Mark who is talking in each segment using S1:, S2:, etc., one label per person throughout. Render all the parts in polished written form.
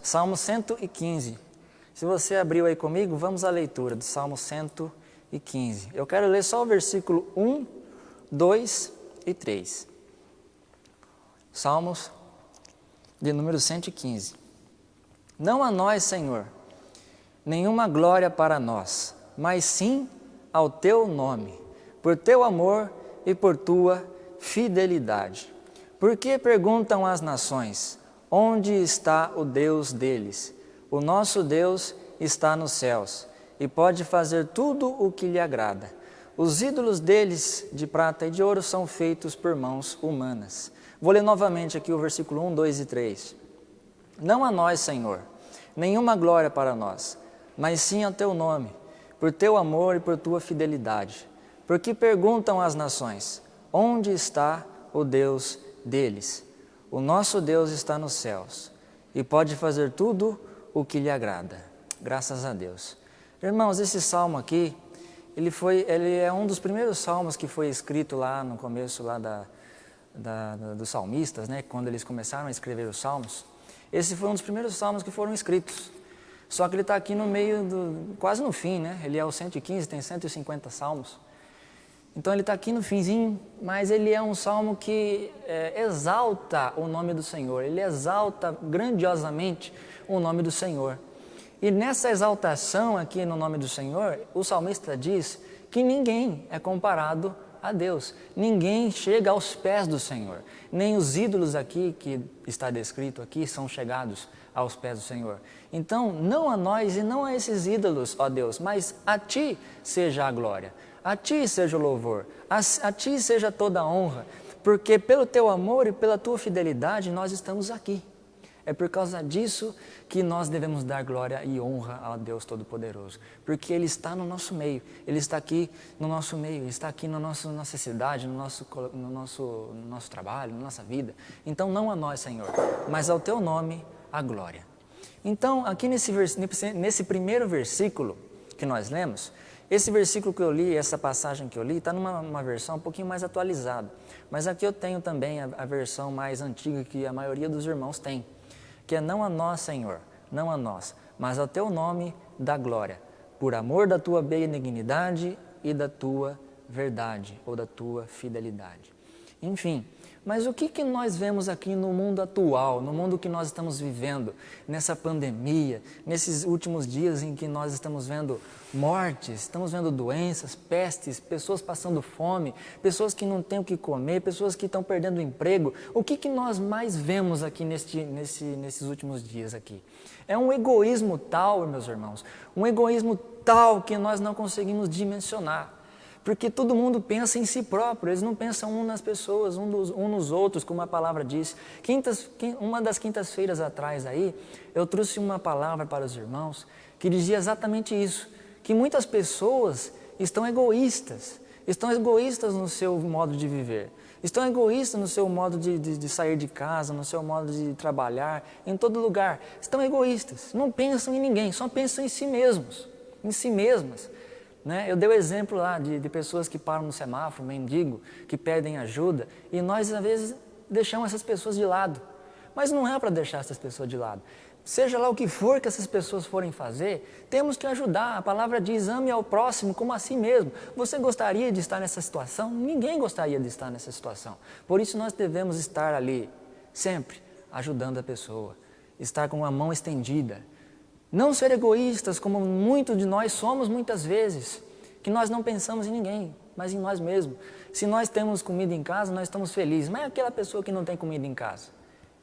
S1: Salmo 115. Se você abriu aí comigo, vamos à leitura do Salmo 115. Eu quero ler só o versículo 1, 2 e 3. Salmos de número 115. Não a nós, Senhor, nenhuma glória para nós, mas sim ao Teu nome, por Teu amor e por Tua fidelidade. Por que perguntam as nações, onde está o Deus deles? O nosso Deus está nos céus e pode fazer tudo o que lhe agrada. Os ídolos deles de prata e de ouro são feitos por mãos humanas. Vou ler novamente aqui o versículo 1, 2 e 3. Não a nós, Senhor, nenhuma glória para nós, mas sim ao Teu nome, por Teu amor e por Tua fidelidade. Porque perguntam as nações, onde está o Deus deles? O nosso Deus está nos céus e pode fazer tudo o que lhe agrada. Graças a Deus. Irmãos, esse salmo aqui, ele é um dos primeiros salmos que foi escrito lá no começo lá dos salmistas, né? Quando eles começaram a escrever os salmos. Esse foi um dos primeiros salmos que foram escritos. Só que ele está aqui no meio, quase no fim, né? Ele é o 115, tem 150 salmos. Então ele está aqui no finzinho, mas ele é um salmo que exalta o nome do Senhor. Ele exalta grandiosamente o nome do Senhor. E nessa exaltação aqui no nome do Senhor, o salmista diz que ninguém é comparado a Deus. Ninguém chega aos pés do Senhor. Nem os ídolos aqui, que está descrito aqui, são chegados aos pés do Senhor. Então, não a nós e não a esses ídolos, ó Deus, mas a Ti seja a glória. A Ti seja o louvor, a Ti seja toda a honra, porque pelo Teu amor e pela Tua fidelidade nós estamos aqui. É por causa disso que nós devemos dar glória e honra ao Deus Todo-Poderoso, porque Ele está no nosso meio, Ele está aqui no nosso meio, Ele está aqui na nossa cidade, no nosso trabalho, na nossa vida. Então não a nós, Senhor, mas ao Teu nome a glória. Então aqui nesse primeiro versículo que nós lemos, esse versículo que eu li, essa passagem que eu li, está numa versão um pouquinho mais atualizada. Mas aqui eu tenho também a versão mais antiga que a maioria dos irmãos tem, que é não a nós, Senhor, não a nós, mas ao Teu nome da glória, por amor da Tua benignidade e da Tua verdade, ou da Tua fidelidade. Enfim, mas o que nós vemos aqui no mundo atual, no mundo que nós estamos vivendo, nessa pandemia, nesses últimos dias em que nós estamos vendo mortes, estamos vendo doenças, pestes, pessoas passando fome, pessoas que não têm o que comer, pessoas que estão perdendo o emprego. O que nós mais vemos aqui nesses últimos dias aqui? É um egoísmo tal, meus irmãos, um egoísmo tal que nós não conseguimos dimensionar. Porque todo mundo pensa em si próprio, eles não pensam um nas pessoas, um nos outros, como a palavra diz. Uma das quintas-feiras atrás aí, eu trouxe uma palavra para os irmãos que dizia exatamente isso, que muitas pessoas estão egoístas no seu modo de viver, estão egoístas no seu modo de sair de casa, no seu modo de trabalhar, em todo lugar, estão egoístas, não pensam em ninguém, só pensam em si mesmos, em si mesmas. Né? Eu dei o exemplo lá de pessoas que param no semáforo, mendigo, que pedem ajuda, e nós às vezes deixamos essas pessoas de lado. Mas não é para deixar essas pessoas de lado. Seja lá o que for que essas pessoas forem fazer, temos que ajudar. A palavra diz, ame ao próximo como a si mesmo. Você gostaria de estar nessa situação? Ninguém gostaria de estar nessa situação. Por isso nós devemos estar ali, sempre, ajudando a pessoa, estar com a mão estendida. Não ser egoístas, como muitos de nós somos muitas vezes, que nós não pensamos em ninguém, mas em nós mesmos. Se nós temos comida em casa, nós estamos felizes, mas é aquela pessoa que não tem comida em casa,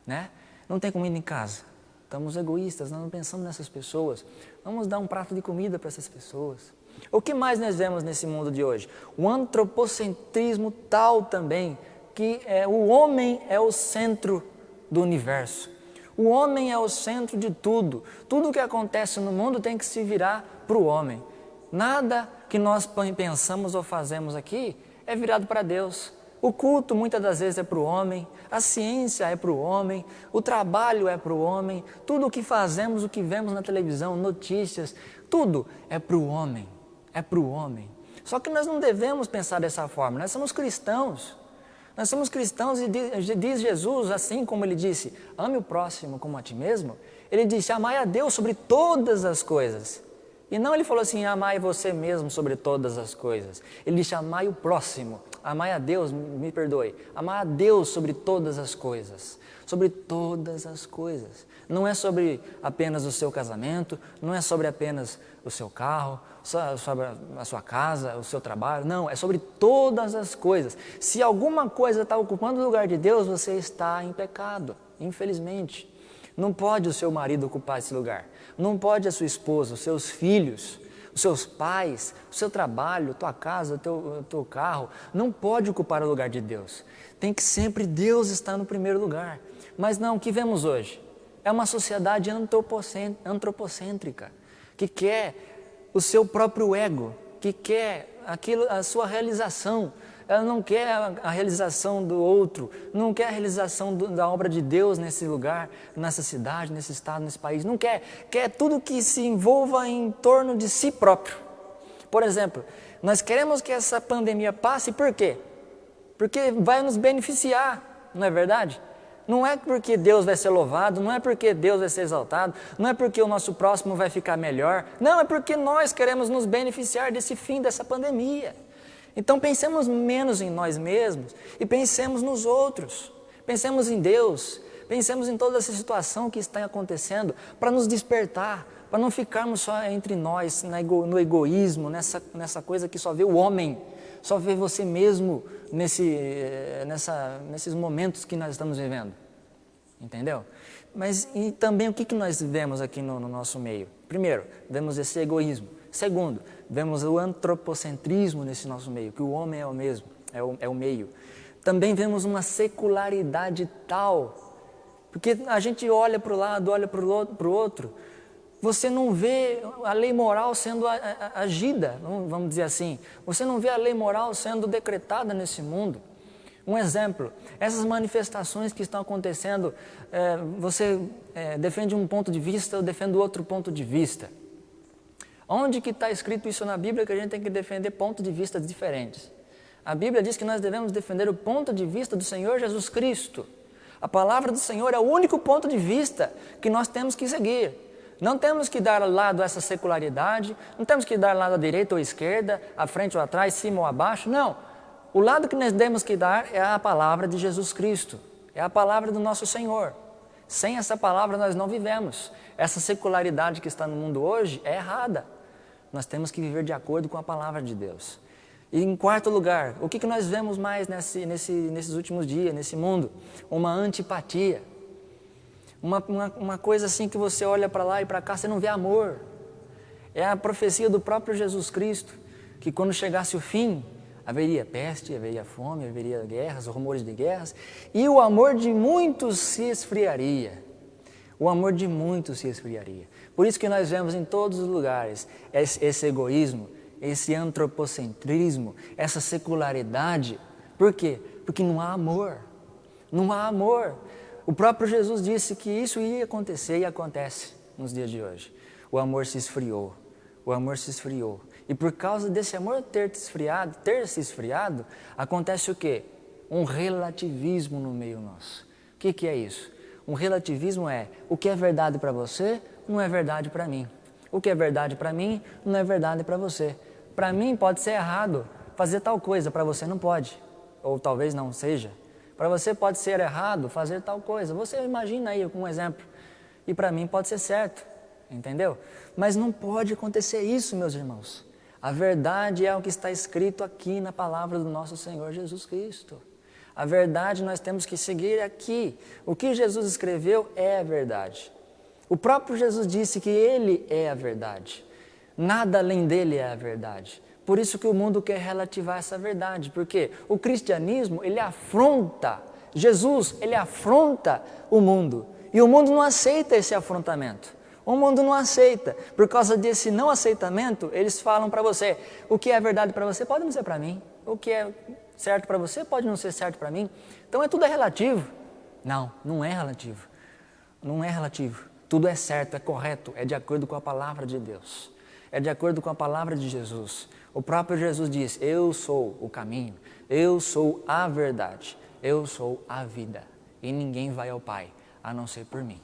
S1: né? Não tem comida em casa, estamos egoístas, nós não pensamos nessas pessoas, vamos dar um prato de comida para essas pessoas. O que mais nós vemos nesse mundo de hoje? O antropocentrismo tal também, que o homem é o centro do universo. O homem é o centro de tudo. Tudo que acontece no mundo tem que se virar para o homem. Nada que nós pensamos ou fazemos aqui é virado para Deus. O culto muitas das vezes é para o homem, a ciência é para o homem, o trabalho é para o homem, tudo o que fazemos, o que vemos na televisão, notícias, tudo é para o homem, é para o homem. Só que nós não devemos pensar dessa forma, nós somos cristãos. Nós somos cristãos e diz Jesus, assim como Ele disse, ame o próximo como a ti mesmo, Ele disse, amai a Deus sobre todas as coisas. E não ele falou assim, amai você mesmo sobre todas as coisas. Ele disse, amai o próximo, amai a Deus, me perdoe, amai a Deus sobre todas as coisas. Sobre todas as coisas. Não é sobre apenas o seu casamento, não é sobre apenas o seu carro, sobre a sua casa, o seu trabalho, não, é sobre todas as coisas. Se alguma coisa está ocupando o lugar de Deus, você está em pecado, infelizmente. Não pode o seu marido ocupar esse lugar, não pode a sua esposa, os seus filhos, os seus pais, o seu trabalho, a tua casa, o teu carro, não pode ocupar o lugar de Deus. Tem que sempre Deus estar no primeiro lugar. Mas não, o que vemos hoje? É uma sociedade antropocêntrica, que quer o seu próprio ego, que quer a sua realização. Ela não quer a realização do outro, não quer a realização da obra de Deus nesse lugar, nessa cidade, nesse estado, nesse país. Não quer, quer tudo que se envolva em torno de si próprio. Por exemplo, nós queremos que essa pandemia passe, por quê? Porque vai nos beneficiar, não é verdade? Não é porque Deus vai ser louvado, não é porque Deus vai ser exaltado, não é porque o nosso próximo vai ficar melhor, não, é porque nós queremos nos beneficiar desse fim dessa pandemia. Então pensemos menos em nós mesmos e pensemos nos outros, pensemos em Deus, pensemos em toda essa situação que está acontecendo para nos despertar, para não ficarmos só entre nós, no egoísmo, nessa coisa que só vê o homem, só vê você mesmo nesses momentos que nós estamos vivendo. Entendeu? Mas e também o que nós vemos aqui no nosso meio? Primeiro, vemos esse egoísmo. Segundo, vemos o antropocentrismo nesse nosso meio, que o homem é o mesmo, é o meio. Também vemos uma secularidade tal, porque a gente olha para o lado, olha para o outro, você não vê a lei moral sendo agida, vamos dizer assim. Você não vê a lei moral sendo decretada nesse mundo. Um exemplo, essas manifestações que estão acontecendo, você defende um ponto de vista, eu defendo outro ponto de vista. Onde que está escrito isso na Bíblia que a gente tem que defender pontos de vista diferentes? A Bíblia diz que nós devemos defender o ponto de vista do Senhor Jesus Cristo. A palavra do Senhor é o único ponto de vista que nós temos que seguir. Não temos que dar lado a essa secularidade, não temos que dar lado à direita ou à esquerda, à frente ou atrás, cima ou abaixo, não. O lado que nós temos que dar é a palavra de Jesus Cristo, é a palavra do nosso Senhor. Sem essa palavra nós não vivemos. Essa secularidade que está no mundo hoje é errada. Nós temos que viver de acordo com a palavra de Deus. E em quarto lugar, o que nós vemos mais nesses últimos dias, nesse mundo? Uma antipatia. Uma coisa assim que você olha para lá e para cá, você não vê amor. É a profecia do próprio Jesus Cristo, que quando chegasse o fim, haveria peste, haveria fome, haveria guerras, rumores de guerras, e o amor de muitos se esfriaria. O amor de muitos se esfriaria. Por isso que nós vemos em todos os lugares esse egoísmo, esse antropocentrismo, essa secularidade. Por quê? Porque não há amor. Não há amor. O próprio Jesus disse que isso ia acontecer e acontece nos dias de hoje. O amor se esfriou. O amor se esfriou. E por causa desse amor ter se esfriado, acontece o quê? Um relativismo no meio nosso. O que é isso? Um relativismo é o que é verdade para você não é verdade para mim. O que é verdade para mim não é verdade para você. Para mim pode ser errado fazer tal coisa, para você não pode. Ou talvez não seja. Para você pode ser errado fazer tal coisa. Você imagina aí um exemplo. E para mim pode ser certo. Entendeu? Mas não pode acontecer isso, meus irmãos. A verdade é o que está escrito aqui na palavra do nosso Senhor Jesus Cristo. A verdade nós temos que seguir aqui. O que Jesus escreveu é a verdade. O próprio Jesus disse que Ele é a verdade. Nada além dele é a verdade. Por isso que o mundo quer relativar essa verdade. Porque o cristianismo, ele afronta. Jesus, ele afronta o mundo. E o mundo não aceita esse afrontamento. O mundo não aceita. Por causa desse não aceitamento, eles falam para você, o que é verdade para você pode não ser para mim. O que é certo para você pode não ser certo para mim. Então tudo é relativo. Não, não é relativo. Não é relativo. Tudo é certo, é correto, é de acordo com a palavra de Deus. É de acordo com a palavra de Jesus. O próprio Jesus diz, eu sou o caminho, eu sou a verdade, eu sou a vida. E ninguém vai ao Pai, a não ser por mim,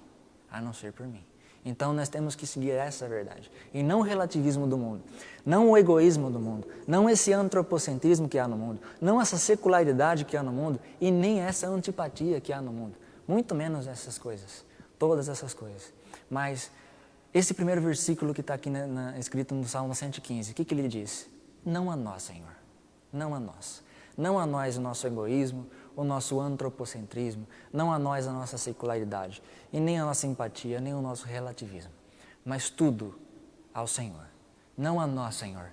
S1: a não ser por mim. Então nós temos que seguir essa verdade. E não o relativismo do mundo, não o egoísmo do mundo, não esse antropocentrismo que há no mundo, não essa secularidade que há no mundo e nem essa antipatia que há no mundo. Muito menos essas coisas, todas essas coisas. Mas esse primeiro versículo que está aqui escrito no Salmo 115, o que ele diz? Não a nós, Senhor, não a nós. Não a nós o nosso egoísmo, o nosso antropocentrismo, não a nós a nossa secularidade, e nem a nossa empatia, nem o nosso relativismo, mas tudo ao Senhor. Não a nós, Senhor,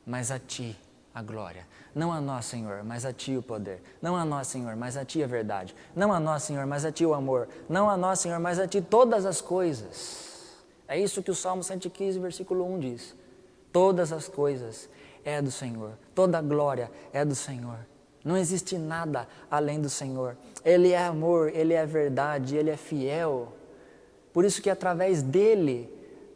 S1: mas a Ti a glória. Não a nós, Senhor, mas a Ti o poder. Não a nós, Senhor, mas a Ti a verdade. Não a nós, Senhor, mas a Ti o amor. Não a nós, Senhor, mas a Ti todas as coisas. É isso que o Salmo 115, versículo 1 diz. Todas as coisas é do Senhor. Toda a glória é do Senhor. Não existe nada além do Senhor. Ele é amor, Ele é verdade, Ele é fiel. Por isso que através dEle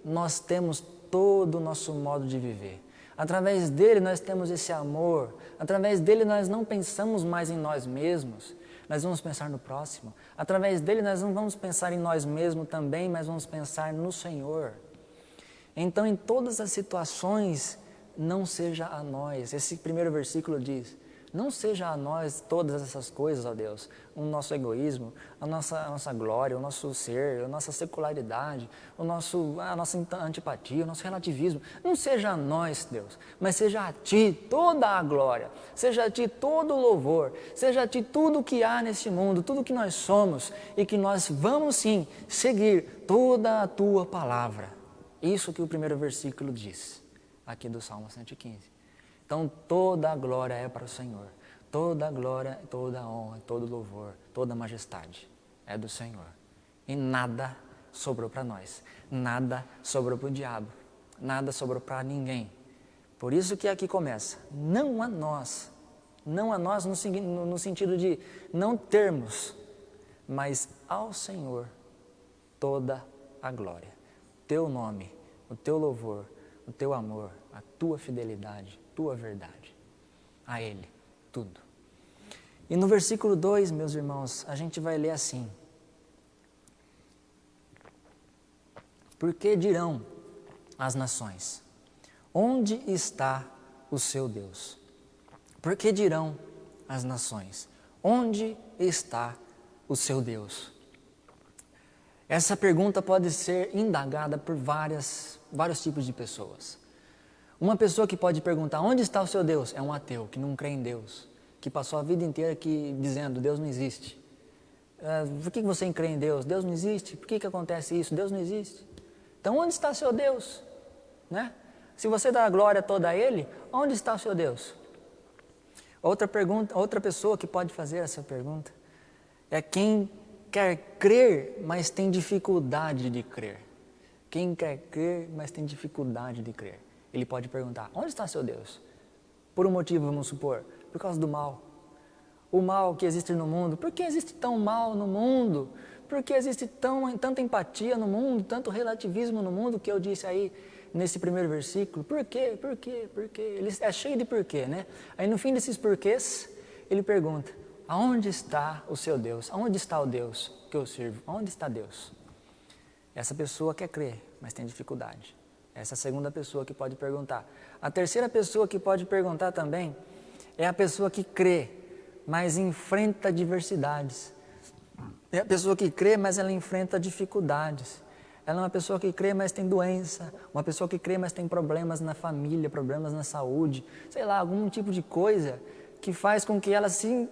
S1: nós temos todo o nosso modo de viver. Através dEle nós temos esse amor. Através dEle nós não pensamos mais em nós mesmos. Nós vamos pensar no próximo. Através dEle nós não vamos pensar em nós mesmos também, mas vamos pensar no Senhor. Então em todas as situações, não seja a nós. Esse primeiro versículo diz, não seja a nós todas essas coisas, ó Deus, o nosso egoísmo, a nossa glória, o nosso ser, a nossa secularidade, a nossa antipatia, o nosso relativismo. Não seja a nós, Deus, mas seja a Ti toda a glória, seja a Ti todo o louvor, seja a Ti tudo o que há neste mundo, tudo o que nós somos e que nós vamos sim seguir toda a Tua palavra. Isso que o primeiro versículo diz, aqui do Salmo 115. Então toda a glória é para o Senhor, toda a glória, toda a honra, todo o louvor, toda a majestade é do Senhor. E nada sobrou para nós, nada sobrou para o diabo, nada sobrou para ninguém. Por isso que aqui começa, não a nós no sentido de não termos, mas ao Senhor toda a glória. Teu nome, o Teu louvor, o Teu amor, a Tua fidelidade, Tua verdade, a Ele, tudo. E no versículo 2, meus irmãos, a gente vai ler assim. Por que dirão as nações, onde está o seu Deus? Por que dirão as nações, onde está o seu Deus? Essa pergunta pode ser indagada por vários tipos de pessoas. Uma pessoa que pode perguntar, onde está o seu Deus? É um ateu, que não crê em Deus, que passou a vida inteira aqui dizendo, Deus não existe. Por que você crê em Deus? Deus não existe. Por que acontece isso? Deus não existe. Então, onde está o seu Deus? Né? Se você dá a glória toda a Ele, onde está o seu Deus? Outra pessoa que pode fazer essa pergunta é quem quer crer, mas tem dificuldade de crer. Quem quer crer, mas tem dificuldade de crer. Ele pode perguntar, onde está seu Deus? Por um motivo, vamos supor, por causa do mal. O mal que existe no mundo. Por que existe tão mal no mundo? Por que existe tanta empatia no mundo, tanto relativismo no mundo, que eu disse aí nesse primeiro versículo? Por quê? Por quê? Por quê? Ele é cheio de porquê, né? Aí no fim desses porquês, ele pergunta, aonde está o seu Deus? Aonde está o Deus que eu sirvo? Aonde está Deus? Essa pessoa quer crer, mas tem dificuldade. Essa é a segunda pessoa que pode perguntar. A terceira pessoa que pode perguntar também é a pessoa que crê, mas enfrenta adversidades. É a pessoa que crê, mas ela enfrenta dificuldades. Ela é uma pessoa que crê, mas tem doença. Uma pessoa que crê, mas tem problemas na família, problemas na saúde. Sei lá, algum tipo de coisa que faz com que ela se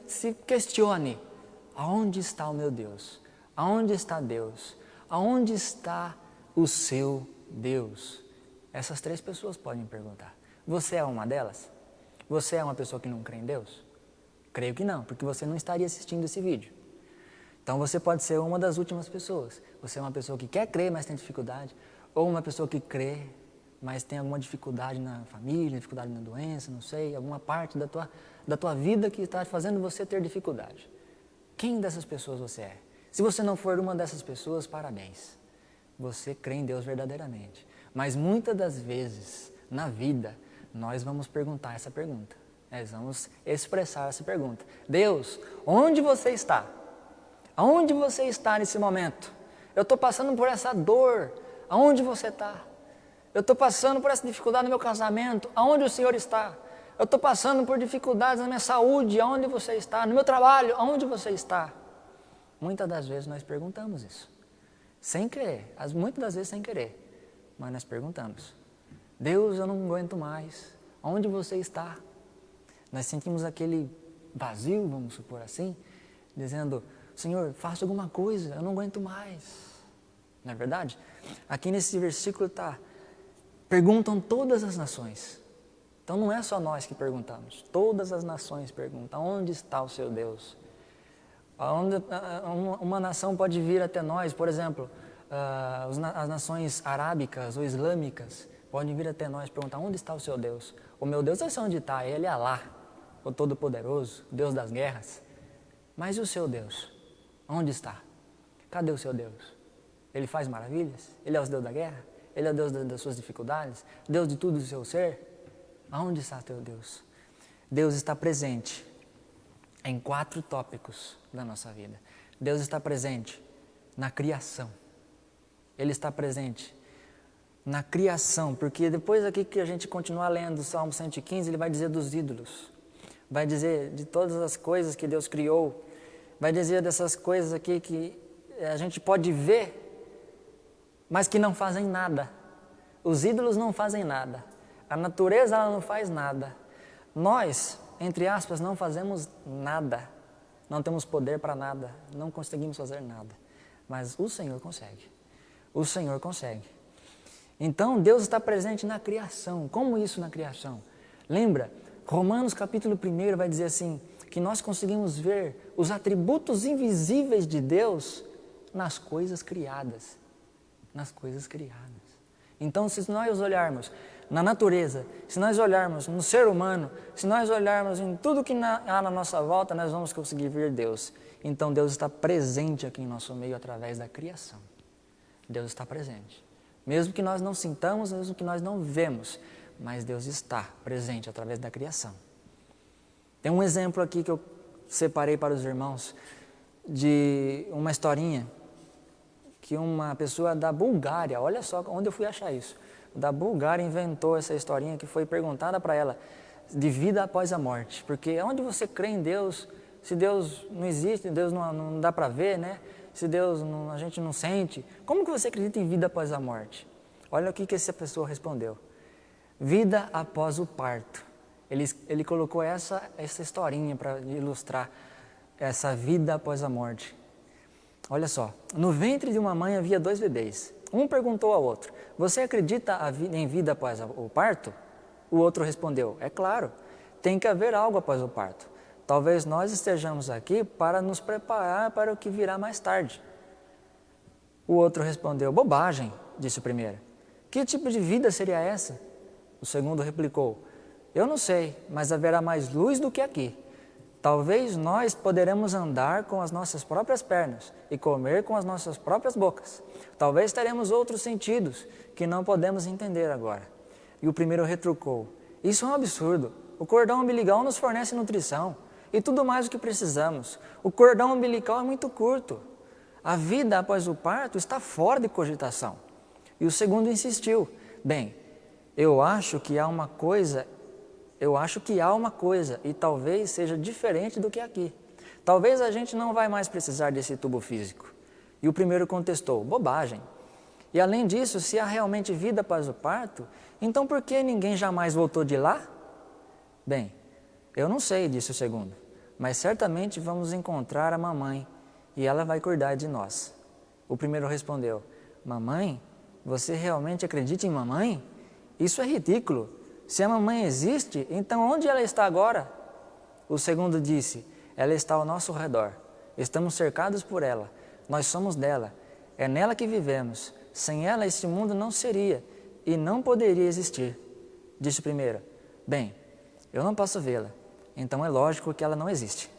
S1: questione. Aonde está o meu Deus? Aonde está Deus? Aonde está o seu Deus? Essas três pessoas podem perguntar. Você é uma delas? Você é uma pessoa que não crê em Deus? Creio que não, porque você não estaria assistindo esse vídeo. Então você pode ser uma das últimas pessoas. Você é uma pessoa que quer crer, mas tem dificuldade. Ou uma pessoa que crê, mas tem alguma dificuldade na família, dificuldade na doença, não sei, alguma parte da tua vida que está fazendo você ter dificuldade. Quem dessas pessoas você é? Se você não for uma dessas pessoas, parabéns. Você crê em Deus verdadeiramente. Mas muitas das vezes, na vida, nós vamos perguntar essa pergunta. Nós vamos expressar essa pergunta. Deus, onde você está? Aonde você está nesse momento? Eu estou passando por essa dor. aonde você está? Eu estou passando por essa dificuldade no meu casamento, aonde o Senhor está? Eu estou passando por dificuldades na minha saúde, aonde você está? No meu trabalho, aonde você está? Muitas das vezes nós perguntamos isso, sem querer, muitas das vezes sem querer, mas nós perguntamos: Deus, eu não aguento mais, aonde você está? Nós sentimos aquele vazio, vamos supor assim, dizendo: Senhor, faça alguma coisa, eu não aguento mais. Não é verdade? Aqui nesse versículo está: perguntam todas as nações. Então não é só nós que perguntamos, todas as nações perguntam: onde está o seu Deus? Uma nação pode vir até nós, por exemplo, as nações arábicas ou islâmicas podem vir até nós e perguntar: onde está o seu Deus? O meu Deus, eu sei onde está, ele é Alá, o Todo-Poderoso, o Deus das guerras. Mas e o seu Deus? Onde está? Cadê o seu Deus? Ele faz maravilhas? Ele é o Deus da guerra? Ele é o Deus das suas dificuldades? Deus de tudo o seu ser? Aonde está teu Deus? Deus está presente em 4 tópicos da nossa vida. Deus está presente na criação. Ele está presente na criação, porque depois aqui que a gente continuar lendo o Salmo 115, ele vai dizer dos ídolos. Vai dizer de todas as coisas que Deus criou. Vai dizer dessas coisas aqui que a gente pode ver, mas que não fazem nada. Os ídolos não fazem nada. A natureza, ela não faz nada. Nós, entre aspas, não fazemos nada. Não temos poder para nada. Não conseguimos fazer nada. Mas o Senhor consegue. O Senhor consegue. Então, Deus está presente na criação. Como isso na criação? Lembra? Romanos capítulo 1 vai dizer assim, que nós conseguimos ver os atributos invisíveis de Deus nas coisas criadas. Nas coisas criadas. Então, se nós olharmos na natureza, se nós olharmos no ser humano, se nós olharmos em tudo que há na nossa volta, nós vamos conseguir ver Deus. Então, Deus está presente aqui em nosso meio através da criação. Deus está presente. Mesmo que nós não sintamos, mesmo que nós não vemos, mas Deus está presente através da criação. Tem um exemplo aqui que eu separei para os irmãos, de uma historinha que uma pessoa da Bulgária, olha só onde eu fui achar isso, da Bulgária inventou essa historinha que foi perguntada para ela de vida após a morte. Porque onde você crê em Deus, se Deus não existe, Deus não dá para ver, né? Se Deus a gente não sente, como que você acredita em vida após a morte? Olha o que essa pessoa respondeu. Vida após o parto. Ele colocou essa historinha para ilustrar essa vida após a morte. Olha só, no ventre de uma mãe havia 2 bebês. Um perguntou ao outro: você acredita em vida após o parto? O outro respondeu: é claro, tem que haver algo após o parto. Talvez nós estejamos aqui para nos preparar para o que virá mais tarde. O outro respondeu: bobagem, disse o primeiro. Que tipo de vida seria essa? O segundo replicou: eu não sei, mas haverá mais luz do que aqui. Talvez nós poderemos andar com as nossas próprias pernas e comer com as nossas próprias bocas. Talvez teremos outros sentidos que não podemos entender agora. E o primeiro retrucou: isso é um absurdo. O cordão umbilical nos fornece nutrição e tudo mais o que precisamos. O cordão umbilical é muito curto. A vida após o parto está fora de cogitação. E o segundo insistiu: bem, eu acho que há uma coisa e talvez seja diferente do que aqui. Talvez a gente não vai mais precisar desse tubo físico. E o primeiro contestou: bobagem. E além disso, se há realmente vida após o parto, então por que ninguém jamais voltou de lá? Bem, eu não sei, disse o segundo, mas certamente vamos encontrar a mamãe e ela vai cuidar de nós. O primeiro respondeu: mamãe? Você realmente acredita em mamãe? Isso é ridículo. Se a mamãe existe, então onde ela está agora? O segundo disse: ela está ao nosso redor. Estamos cercados por ela. Nós somos dela. É nela que vivemos. Sem ela, este mundo não seria e não poderia existir. Disse o primeiro: bem, eu não posso vê-la. Então é lógico que ela não existe.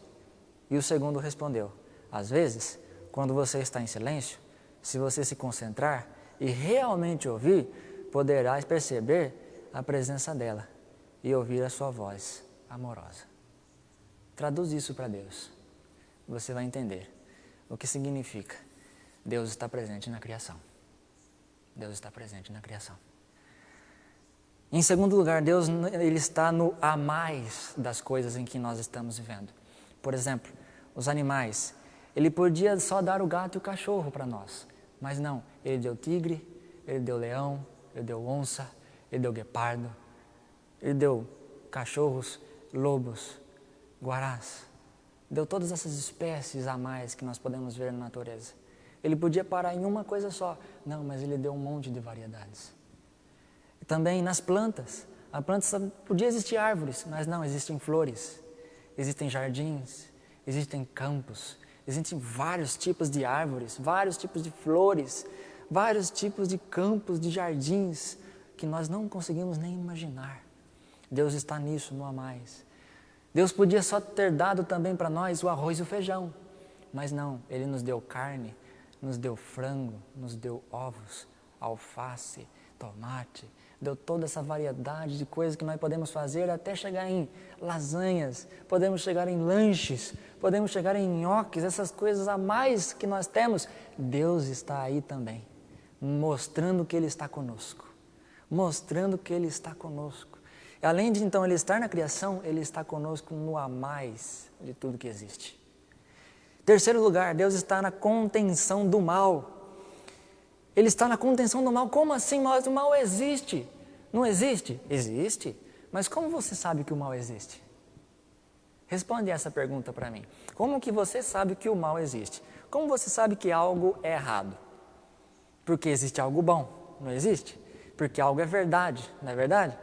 S1: E o segundo respondeu: às vezes, quando você está em silêncio, se você se concentrar e realmente ouvir, poderás perceber a presença dela e ouvir a sua voz amorosa. Traduz isso para Deus. Você vai entender o que significa Deus está presente na criação. Deus está presente na criação. Em segundo lugar, Deus ele está no a mais das coisas em que nós estamos vivendo. Por exemplo, os animais. Ele podia só dar o gato e o cachorro para nós, mas não. Ele deu tigre, ele deu leão, ele deu onça, ele deu guepardo, ele deu cachorros, lobos, guarás. Deu todas essas espécies a mais que nós podemos ver na natureza. Ele podia parar em uma coisa só. Não, mas ele deu um monte de variedades. Também nas plantas. A planta só podia existir árvores, mas não, existem flores, existem jardins, existem campos, existem vários tipos de árvores, vários tipos de flores, vários tipos de campos, de jardins, que nós não conseguimos nem imaginar. Deus está nisso, no a mais. Deus podia só ter dado também para nós o arroz e o feijão, mas não, Ele nos deu carne, nos deu frango, nos deu ovos, alface, tomate, deu toda essa variedade de coisas que nós podemos fazer até chegar em lasanhas, podemos chegar em lanches, podemos chegar em nhoques, essas coisas a mais que nós temos. Deus está aí também, mostrando que Ele está conosco, mostrando que Ele está conosco. E além de então Ele estar na criação, Ele está conosco no a mais de tudo que existe. Terceiro lugar, Deus está na contenção do mal. Ele está na contenção do mal. Como assim? Mas o mal existe. Não existe? Existe. Mas como você sabe que o mal existe? Responde essa pergunta para mim. Como que você sabe que o mal existe? Como você sabe que algo é errado? Porque existe algo bom, não existe? Porque algo é verdade, não é verdade?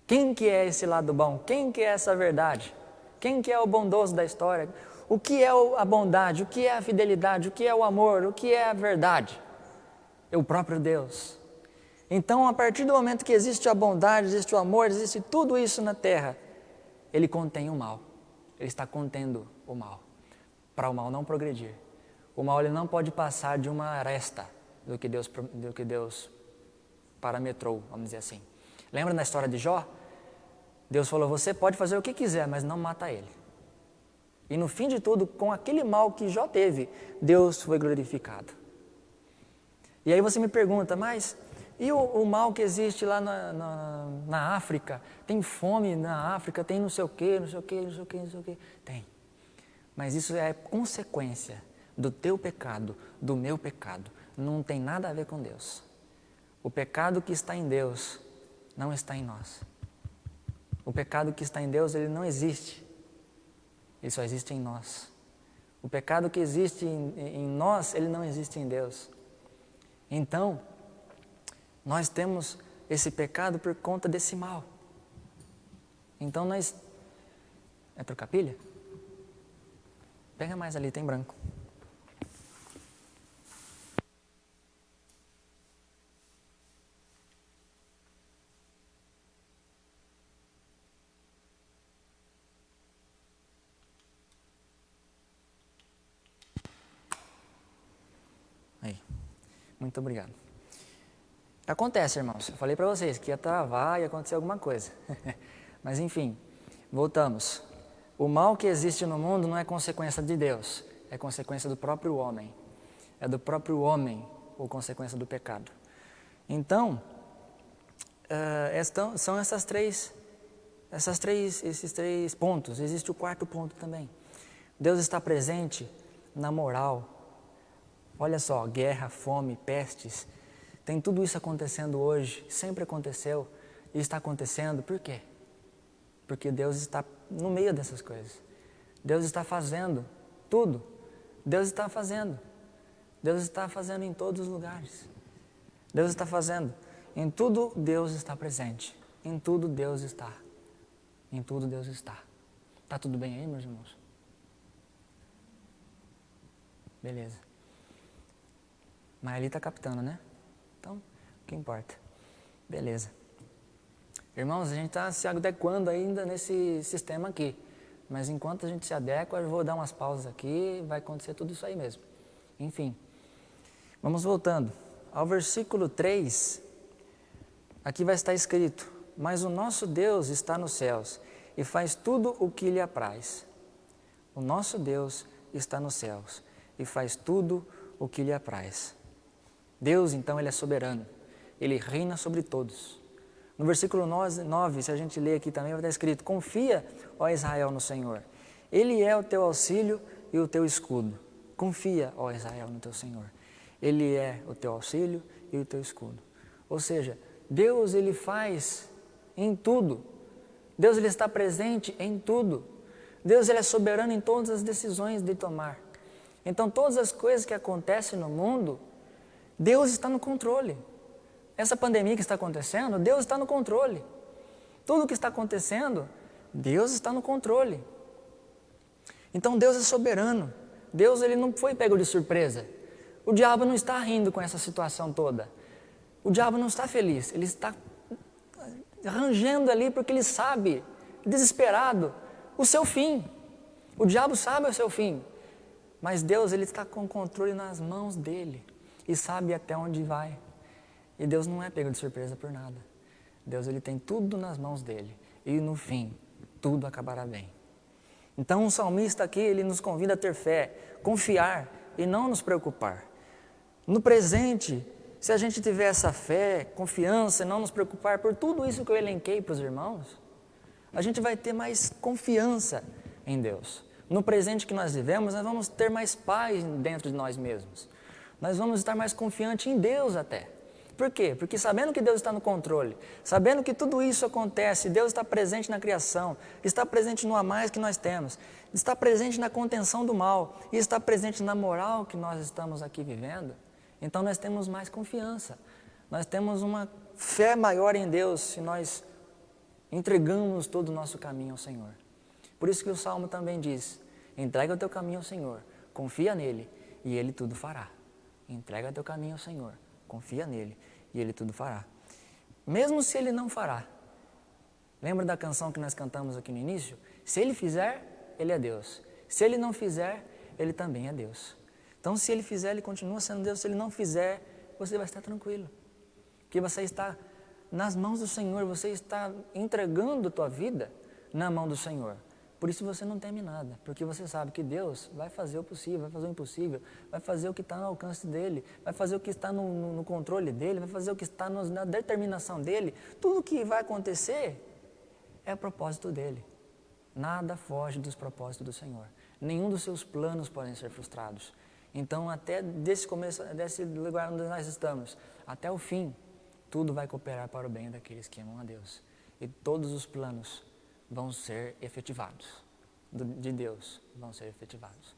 S1: Quem que é esse lado bom? Quem que é essa verdade? Quem que é o bondoso da história? O que é a bondade? O que é a fidelidade? O que é o amor? O que é a verdade? É o próprio Deus. Então, a partir do momento que existe a bondade, existe o amor, existe tudo isso na terra, Ele contém o mal. Ele está contendo o mal, para o mal não progredir. O mal ele não pode passar de uma aresta do que Deus parametrou, vamos dizer assim. Lembra da história de Jó? Deus falou, você pode fazer o que quiser, mas não mata ele. E no fim de tudo, com aquele mal que Jó teve, Deus foi glorificado. E aí você me pergunta, mas e o mal que existe lá na África? Tem fome na África, tem não sei o quê, não sei o quê, não sei o quê, não sei o quê. Tem. Mas isso é consequência do teu pecado, do meu pecado. Não tem nada a ver com Deus. O pecado que está em Deus não está em nós. O pecado que está em Deus, ele não existe. Ele só existe em nós. O pecado que existe em nós, ele não existe em Deus. Então, nós temos esse pecado por conta desse mal. Então nós... É trocar pilha? Pega mais ali, tem branco. Aí. Muito obrigado. Acontece, irmãos. Eu falei para vocês que ia travar e ia acontecer alguma coisa. Mas enfim, voltamos. O mal que existe no mundo não é consequência de Deus, é consequência do próprio homem. É do próprio homem ou consequência do pecado. Então, são esses três pontos. Existe o quarto ponto também. Deus está presente na moral. Olha só, guerra, fome, pestes, tem tudo isso acontecendo hoje, sempre aconteceu e está acontecendo. Por quê? Porque Deus está no meio dessas coisas. Deus está fazendo tudo. Deus está fazendo. Deus está fazendo em todos os lugares. Deus está fazendo. Em tudo Deus está presente. Em tudo Deus está. Em tudo Deus está. Está tudo bem aí, meus irmãos? Beleza. Mas ali está captando, né? Então, o que importa? Beleza. Irmãos, a gente está se adequando ainda nesse sistema aqui. Mas enquanto a gente se adequa, eu vou dar umas pausas aqui, vai acontecer tudo isso aí mesmo. Enfim, vamos voltando. Ao versículo 3, aqui vai estar escrito: mas o nosso Deus está nos céus e faz tudo o que lhe apraz. O nosso Deus está nos céus e faz tudo o que lhe apraz. Deus, então, Ele é soberano. Ele reina sobre todos. No versículo 9, se a gente ler aqui também, vai estar escrito: confia, ó Israel, no Senhor. Ele é o teu auxílio e o teu escudo. Confia, ó Israel, no teu Senhor. Ele é o teu auxílio e o teu escudo. Ou seja, Deus, Ele faz em tudo. Deus, Ele está presente em tudo. Deus, Ele é soberano em todas as decisões de tomar. Então, todas as coisas que acontecem no mundo, Deus está no controle. Essa pandemia que está acontecendo, Deus está no controle. Tudo que está acontecendo, Deus está no controle. Então, Deus é soberano. Deus, Ele não foi pego de surpresa. O diabo não está rindo com essa situação toda. O diabo não está feliz. Ele está rangendo ali porque ele sabe, desesperado, o seu fim. O diabo sabe o seu fim. Mas Deus, Ele está com o controle nas mãos dEle. E sabe até onde vai. E Deus não é pego de surpresa por nada. Deus, Ele tem tudo nas mãos dEle. E no fim, tudo acabará bem. Então o salmista aqui, ele nos convida a ter fé, confiar e não nos preocupar. No presente, se a gente tiver essa fé, confiança e não nos preocupar por tudo isso que eu elenquei para os irmãos, a gente vai ter mais confiança em Deus. No presente que nós vivemos, nós vamos ter mais paz dentro de nós mesmos. Nós vamos estar mais confiantes em Deus até. Por quê? Porque sabendo que Deus está no controle, sabendo que tudo isso acontece, Deus está presente na criação, está presente no a mais que nós temos, está presente na contenção do mal e está presente na moral que nós estamos aqui vivendo, então nós temos mais confiança, nós temos uma fé maior em Deus se nós entregamos todo o nosso caminho ao Senhor. Por isso que o Salmo também diz: entrega o teu caminho ao Senhor, confia nele e Ele tudo fará. Entrega o teu caminho ao Senhor, confia nele e Ele tudo fará. Mesmo se Ele não fará. Lembra da canção que nós cantamos aqui no início? Se Ele fizer, Ele é Deus. Se Ele não fizer, Ele também é Deus. Então, se Ele fizer, Ele continua sendo Deus. Se Ele não fizer, você vai estar tranquilo. Porque você está nas mãos do Senhor, você está entregando a tua vida na mão do Senhor. Por isso você não teme nada, porque você sabe que Deus vai fazer o possível, vai fazer o impossível, vai fazer o que está no alcance dEle, vai fazer o que está no controle dEle, vai fazer o que está na determinação dEle. Tudo que vai acontecer é o propósito dEle. Nada foge dos propósitos do Senhor. Nenhum dos seus planos podem ser frustrados. Então, até desse começo, desse lugar onde nós estamos, até o fim, tudo vai cooperar para o bem daqueles que amam a Deus. E todos os planos vão ser efetivados, de Deus vão ser efetivados.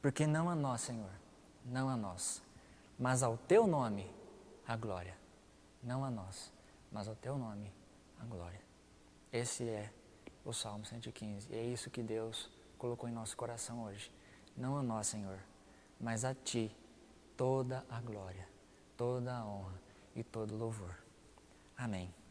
S1: Porque não a nós, Senhor, não a nós, mas ao Teu nome a glória. Não a nós, mas ao Teu nome a glória. Esse é o Salmo 115, e é isso que Deus colocou em nosso coração hoje. Não a nós, Senhor, mas a Ti toda a glória, toda a honra e todo o louvor. Amém.